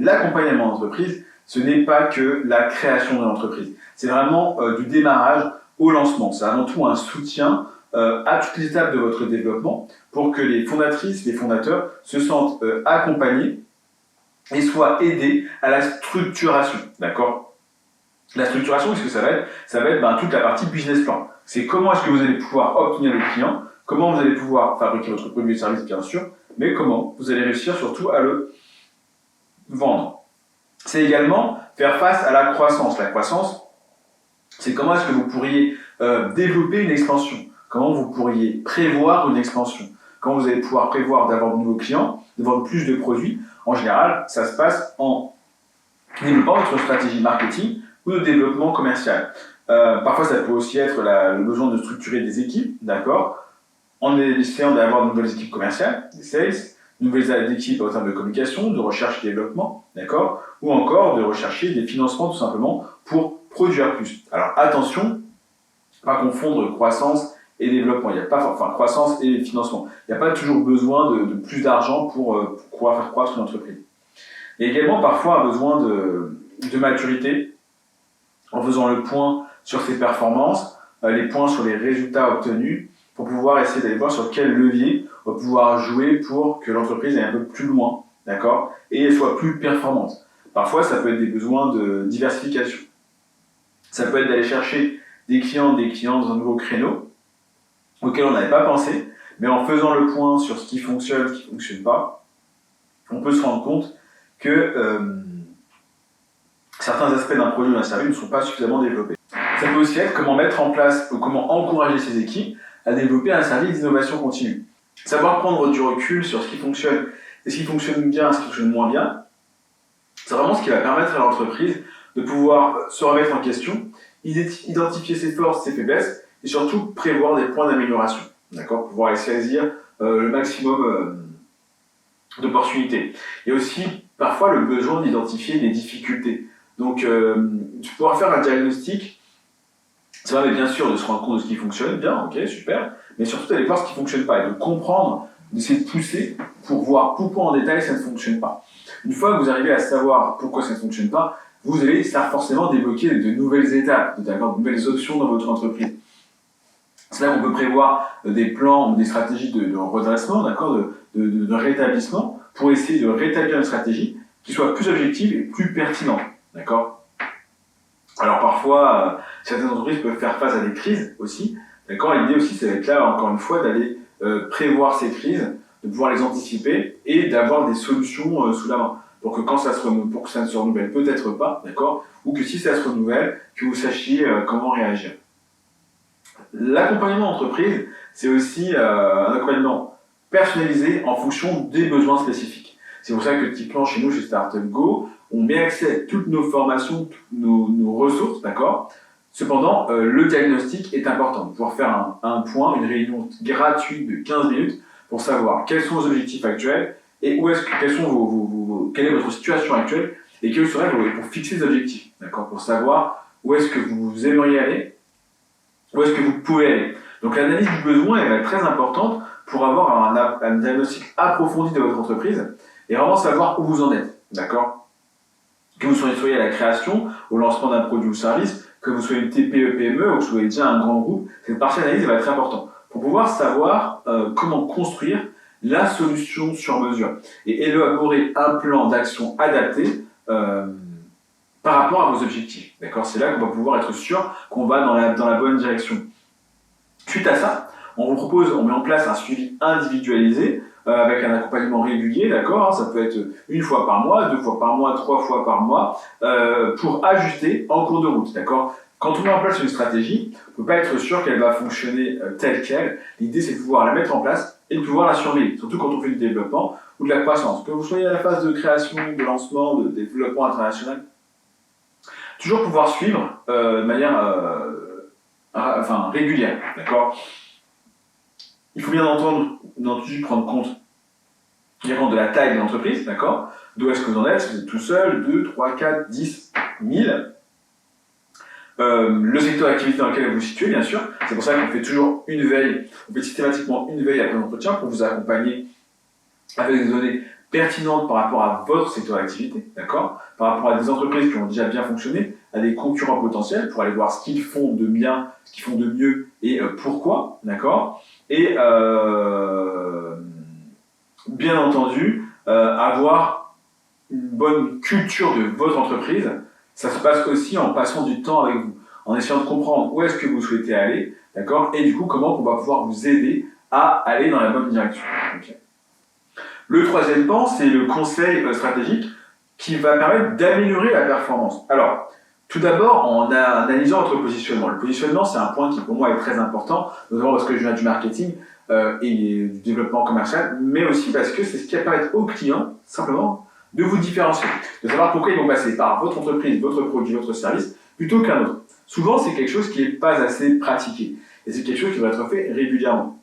l'accompagnement d'entreprise, ce n'est pas que la création de l'entreprise. C'est vraiment du démarrage au lancement. C'est avant tout un soutien à toutes les étapes de votre développement pour que les fondatrices, les fondateurs se sentent accompagnés et soient aidés à la structuration. D'accord ? La structuration, qu'est-ce que ça va être ? Ça va être toute la partie business plan. C'est comment est-ce que vous allez pouvoir obtenir des clients, comment vous allez pouvoir fabriquer votre produit et service, bien sûr, mais comment vous allez réussir surtout à le vendre. C'est également faire face à la croissance. La croissance, c'est comment est-ce que vous pourriez développer une expansion, comment vous pourriez prévoir une expansion, comment vous allez pouvoir prévoir d'avoir de nouveaux clients, de vendre plus de produits. En général, ça se passe en développant votre stratégie marketing ou de développement commercial. Parfois, ça peut aussi être le besoin de structurer des équipes, d'accord, en essayant d'avoir de nouvelles équipes commerciales, des sales, de nouvelles équipes en termes de communication, de recherche et développement, d'accord, ou encore de rechercher des financements tout simplement pour produire plus. Alors attention, pas confondre croissance et développement. Il n'y a pas, croissance et financement. Il n'y a pas toujours besoin de plus d'argent pour pouvoir faire croître une entreprise. Il y a également parfois un besoin de maturité en faisant le point sur ses performances, les points sur les résultats obtenus, pour pouvoir essayer d'aller voir sur quel levier on va pouvoir jouer pour que l'entreprise aille un peu plus loin, d'accord, et soit plus performante. Parfois, ça peut être des besoins de diversification. Ça peut être d'aller chercher des clients dans un nouveau créneau auquel on n'avait pas pensé, mais en faisant le point sur ce qui fonctionne, ce qui ne fonctionne pas, on peut se rendre compte que certains aspects d'un produit ou d'un service ne sont pas suffisamment développés. Ça peut aussi être comment mettre en place ou comment encourager ces équipes à développer un service d'innovation continue. Savoir prendre du recul sur ce qui fonctionne et ce qui fonctionne bien, ce qui fonctionne moins bien, c'est vraiment ce qui va permettre à l'entreprise de pouvoir se remettre en question, identifier ses forces, ses faiblesses et surtout prévoir des points d'amélioration, d'accord, pouvoir aller saisir le maximum d'opportunités. Il y a aussi parfois le besoin d'identifier des difficultés. Donc, pouvoir faire un diagnostic, ça va bien sûr de se rendre compte de ce qui fonctionne bien, ok, super, mais surtout d'aller voir ce qui ne fonctionne pas et de comprendre, d'essayer de pousser pour voir pourquoi en détail ça ne fonctionne pas. Une fois que vous arrivez à savoir pourquoi ça ne fonctionne pas, vous allez forcément débloquer de nouvelles étapes, de nouvelles options dans votre entreprise. C'est là qu'on peut prévoir des plans ou des stratégies de redressement, d'accord, de rétablissement, pour essayer de rétablir une stratégie qui soit plus objective et plus pertinente, d'accord. Alors parfois, certaines entreprises peuvent faire face à des crises aussi, d'accord. L'idée aussi, ça va être là, encore une fois, d'aller prévoir ces crises, de pouvoir les anticiper et d'avoir des solutions sous la main. Pour que quand ça pour que ça ne se renouvelle peut-être pas, d'accord, ou que si ça se renouvelle, que vous sachiez comment réagir. L'accompagnement d'entreprise, c'est aussi un accompagnement personnalisé en fonction des besoins spécifiques. C'est pour ça que typiquement chez nous, chez Startup Go, on met accès à toutes nos formations, toutes nos ressources, d'accord. Cependant, le diagnostic est important. Pouvoir faire un point, une réunion gratuite de 15 minutes pour savoir quels sont vos objectifs actuels et quelle est votre situation actuelle et quels seraient pour fixer des objectifs, d'accord, pour savoir où est-ce que vous aimeriez aller, où est-ce que vous pouvez aller. Donc l'analyse du besoin elle va être très importante pour avoir un diagnostic approfondi de votre entreprise et vraiment savoir où vous en êtes, d'accord. Que vous soyez à la création, au lancement d'un produit ou service, que vous soyez une TPE, PME ou que vous soyez déjà un grand groupe, cette partie d'analyse va être importante pour pouvoir savoir comment construire la solution sur mesure et élaborer un plan d'action adapté par rapport à vos objectifs. D'accord, c'est là qu'on va pouvoir être sûr qu'on va dans la bonne direction. Suite à ça, on met en place un suivi individualisé avec un accompagnement régulier, d'accord, ça peut être 1 fois par mois, 2 fois par mois, 3 fois par mois, pour ajuster en cours de route, d'accord. Quand on met en place une stratégie, on ne peut pas être sûr qu'elle va fonctionner telle qu'elle. L'idée, c'est de pouvoir la mettre en place et de pouvoir la surveiller, surtout quand on fait du développement ou de la croissance. Que vous soyez à la phase de création, de lancement, de développement international, toujours pouvoir suivre de manière régulière, d'accord. Il faut bien entendu prendre compte de la taille de l'entreprise, d'accord. D'où est-ce que vous en êtes, si vous êtes tout seul, 2, 3, 4, 10, 1000. Le secteur d'activité dans lequel vous vous situez, bien sûr. C'est pour ça qu'on fait toujours une veille, on fait systématiquement une veille après l'entretien pour vous accompagner avec des données pertinentes par rapport à votre secteur d'activité, d'accord? Par rapport à des entreprises qui ont déjà bien fonctionné, à des concurrents potentiels pour aller voir ce qu'ils font de bien, ce qu'ils font de mieux et pourquoi, d'accord? Et bien entendu, avoir une bonne culture de votre entreprise. Ça se passe aussi en passant du temps avec vous, en essayant de comprendre où est-ce que vous souhaitez aller, d'accord? Et du coup, comment on va pouvoir vous aider à aller dans la bonne direction. Okay. Le troisième pan, c'est le conseil stratégique qui va permettre d'améliorer la performance. Alors, tout d'abord, en analysant votre positionnement. Le positionnement, c'est un point qui pour moi est très important, notamment parce que je viens du marketing et du développement commercial, mais aussi parce que c'est ce qui va permettre aux clients, simplement, de vous différencier, de savoir pourquoi ils vont passer par votre entreprise, votre produit, votre service, plutôt qu'un autre. Souvent, c'est quelque chose qui n'est pas assez pratiqué, et c'est quelque chose qui doit être fait régulièrement.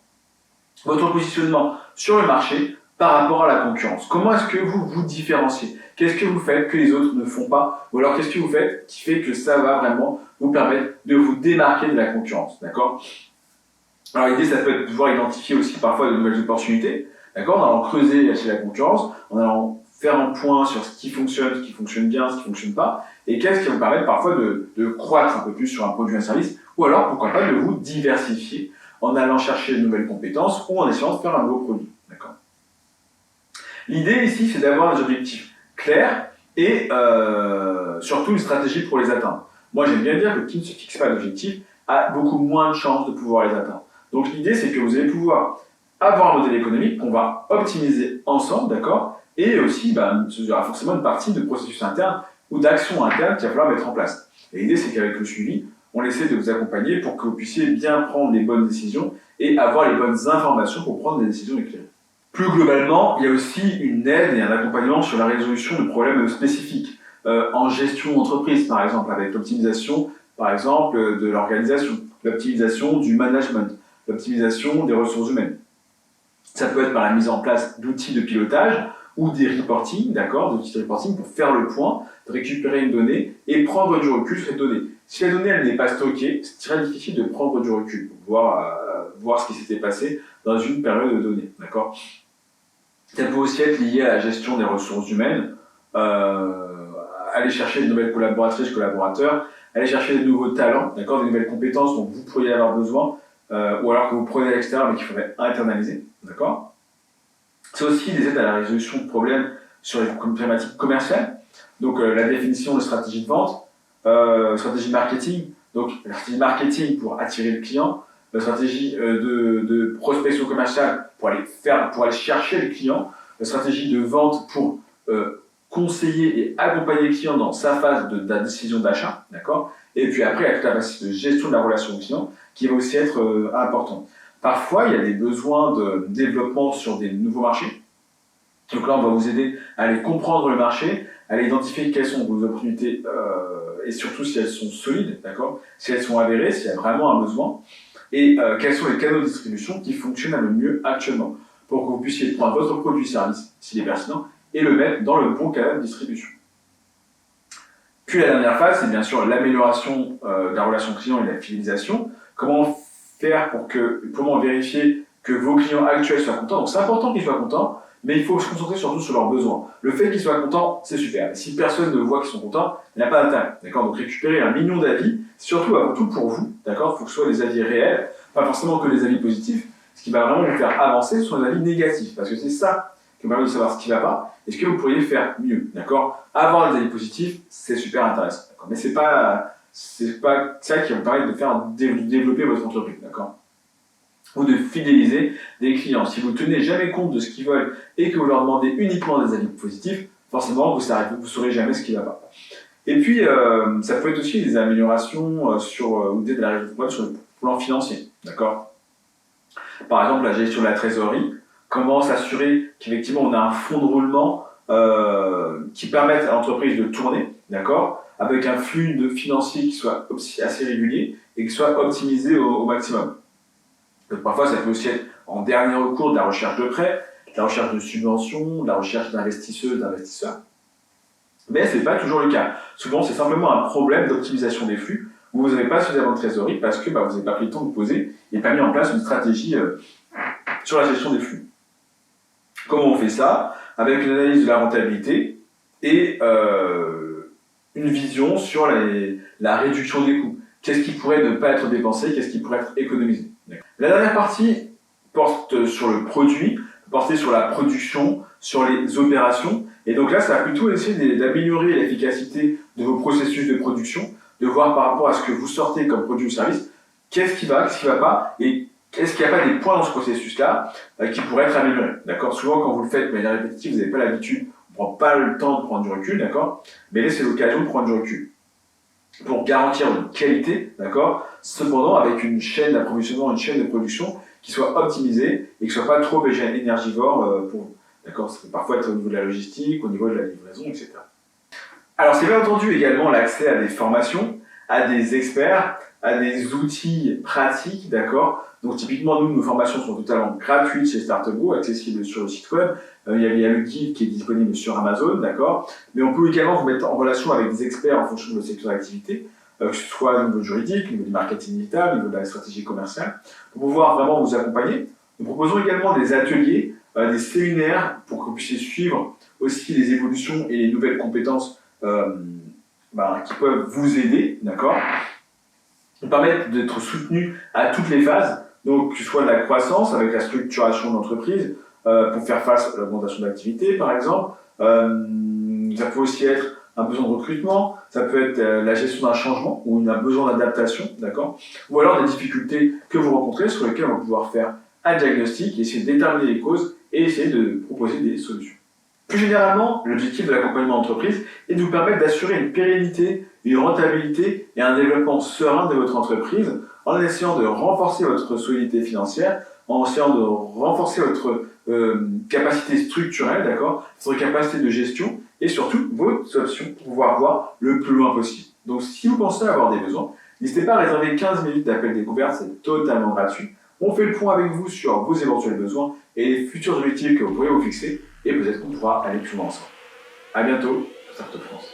Votre positionnement sur le marché par rapport à la concurrence. Comment est-ce que vous vous différenciez? Qu'est-ce que vous faites que les autres ne font pas? Ou alors qu'est-ce que vous faites qui fait que ça va vraiment vous permettre de vous démarquer de la concurrence, d'accord? Alors l'idée, ça peut être de pouvoir identifier aussi parfois de nouvelles opportunités, d'accord? En allant creuser chez la concurrence, en allant faire un point sur ce qui fonctionne bien, ce qui ne fonctionne pas, et qu'est-ce qui va vous permettre parfois de croître un peu plus sur un produit ou un service, ou alors pourquoi pas de vous diversifier en allant chercher de nouvelles compétences ou en essayant de faire un nouveau produit, d'accord? L'idée ici, c'est d'avoir des objectifs clairs et surtout une stratégie pour les atteindre. Moi, j'aime bien dire que qui ne se fixe pas d'objectifs a beaucoup moins de chances de pouvoir les atteindre. Donc l'idée, c'est que vous allez pouvoir avoir un modèle économique qu'on va optimiser ensemble, d'accord? Et aussi, il y aura forcément une partie de processus interne ou d'action interne qu'il va falloir mettre en place. Et l'idée, c'est qu'avec le suivi, on essaie de vous accompagner pour que vous puissiez bien prendre les bonnes décisions et avoir les bonnes informations pour prendre des décisions éclairées. Plus globalement, il y a aussi une aide et un accompagnement sur la résolution de problèmes spécifiques en gestion d'entreprise, par exemple, avec l'optimisation, par exemple, de l'organisation, l'optimisation du management, l'optimisation des ressources humaines. Ça peut être par la mise en place d'outils de pilotage ou des reporting, d'accord, d'outils de reporting pour faire le point, de récupérer une donnée et prendre du recul sur cette donnée. Si la donnée elle n'est pas stockée, c'est très difficile de prendre du recul pour voir ce qui s'était passé dans une période de données, d'accord. Ça peut aussi être lié à la gestion des ressources humaines, aller chercher de nouvelles collaboratrices, collaborateurs, aller chercher de nouveaux talents, d'accord, des nouvelles compétences dont vous pourriez avoir besoin, ou alors que vous prenez à l'extérieur mais qu'il faudrait internaliser, d'accord. C'est aussi des aides à la résolution de problèmes sur les problématiques commerciales, donc la définition de stratégie de vente, stratégie marketing, donc la stratégie marketing pour attirer le client, la stratégie de prospection commerciale pour aller chercher le client, la stratégie de vente pour conseiller et accompagner le client dans sa phase de la décision d'achat, d'accord. Et puis après, il y a toute la phase de gestion de la relation client qui va aussi être importante. Parfois, il y a des besoins de développement sur des nouveaux marchés. Donc là, on va vous aider à aller comprendre le marché, à aller identifier quelles sont vos opportunités et surtout si elles sont solides, d'accord, si elles sont avérées, s'il y a vraiment un besoin, et quels sont les canaux de distribution qui fonctionnent le mieux actuellement pour que vous puissiez prendre votre produit-service, s'il est pertinent, et le mettre dans le bon canal de distribution. Puis la dernière phase, c'est bien sûr l'amélioration de la relation client et de la fidélisation. Comment vérifier que vos clients actuels soient contents. Donc c'est important qu'ils soient contents, mais il faut se concentrer surtout sur leurs besoins. Le fait qu'ils soient contents, c'est super. Si personne ne voit qu'ils sont contents, il n'y a pas d'intérêt. D'accord. Donc récupérer 1 million d'avis, surtout avant tout pour vous. D'accord. Il faut que ce soit des avis réels, pas forcément que des avis positifs. Ce qui va vraiment vous faire avancer, ce sont les avis négatifs, parce que c'est ça qui va permettre de savoir ce qui ne va pas et ce que vous pourriez faire mieux. D'accord. Avoir des avis positifs, c'est super intéressant. D'accord. Mais c'est pas ça qui va vous permettre de développer votre entreprise. D'accord. Ou de fidéliser des clients. Si vous ne tenez jamais compte de ce qu'ils veulent et que vous leur demandez uniquement des avis positifs, forcément, vous ne saurez jamais ce qui ne va pas. Et puis, ça peut être aussi des améliorations ou des résolutions sur le plan financier. D'accord. Par exemple, la gestion de la trésorerie. Comment s'assurer qu'effectivement, on a un fonds de roulement qui permette à l'entreprise de tourner, d'accord, avec un flux de financier qui soit assez régulier et qui soit optimisé au maximum. Donc, parfois, ça peut aussi être en dernier recours de la recherche de prêts, de la recherche de subventions, de la recherche d'investisseurs. Mais ce n'est pas toujours le cas. Souvent, c'est simplement un problème d'optimisation des flux où vous n'avez pas suffisamment de trésorerie parce que vous n'avez pas pris le temps de poser et pas mis en place une stratégie sur la gestion des flux. Comment on fait ça? avec une analyse de la rentabilité et une vision sur la réduction des coûts. Qu'est-ce qui pourrait ne pas être dépensé, qu'est-ce qui pourrait être économisé. La dernière partie porte sur le produit, porter sur la production, sur les opérations. Et donc là, ça va plutôt essayer d'améliorer l'efficacité de vos processus de production, de voir par rapport à ce que vous sortez comme produit ou service, qu'est-ce qui va pas, et est-ce qu'il n'y a pas des points dans ce processus-là qui pourraient être améliorés. D'accord ? Souvent, quand vous le faites de manière répétitive, vous n'avez pas l'habitude, on ne prend pas le temps de prendre du recul, d'accord ? Mais là, c'est l'occasion de prendre du recul pour garantir une qualité, d'accord ? Cependant, avec une chaîne d'approvisionnement, une chaîne de production qui soit optimisée et qui ne soit pas trop énergivore pour vous. D'accord ? Ça peut parfois être au niveau de la logistique, au niveau de la livraison, etc. Alors, c'est bien entendu également l'accès à des formations, à des experts, à des outils pratiques, d'accord ? Donc, typiquement, nous, nos formations sont totalement gratuites chez Startupgo, accessibles sur le site web. Il y a le guide qui est disponible sur Amazon, d'accord ? Mais on peut également vous mettre en relation avec des experts en fonction de votre secteur d'activité, que ce soit au niveau juridique, au niveau du marketing digital, au niveau de la stratégie commerciale, pour pouvoir vraiment vous accompagner. Nous proposons également des ateliers, des séminaires pour que vous puissiez suivre aussi les évolutions et les nouvelles compétences qui peuvent vous aider, d'accord ? Nous permettent d'être soutenus à toutes les phases, donc que ce soit de la croissance avec la structuration d'entreprise, pour faire face à l'augmentation d'activité par exemple, ça peut aussi être un besoin de recrutement, ça peut être la gestion d'un changement ou un besoin d'adaptation, d'accord ? Ou alors des difficultés que vous rencontrez sur lesquelles on va pouvoir faire un diagnostic, essayer de déterminer les causes et essayer de proposer des solutions. Plus généralement, l'objectif de l'accompagnement d'entreprise est de vous permettre d'assurer une pérennité, une rentabilité et un développement serein de votre entreprise en essayant de renforcer votre solidité financière, en essayant de renforcer votre capacité structurelle, d'accord, votre capacité de gestion et surtout vos options pour pouvoir voir le plus loin possible. Donc si vous pensez avoir des besoins, n'hésitez pas à réserver 15 minutes d'appel découverte, c'est totalement gratuit. On fait le point avec vous sur vos éventuels besoins et les futurs objectifs que vous pourrez vous fixer et peut-être qu'on pourra aller plus loin ensemble. À bientôt sur Startup France.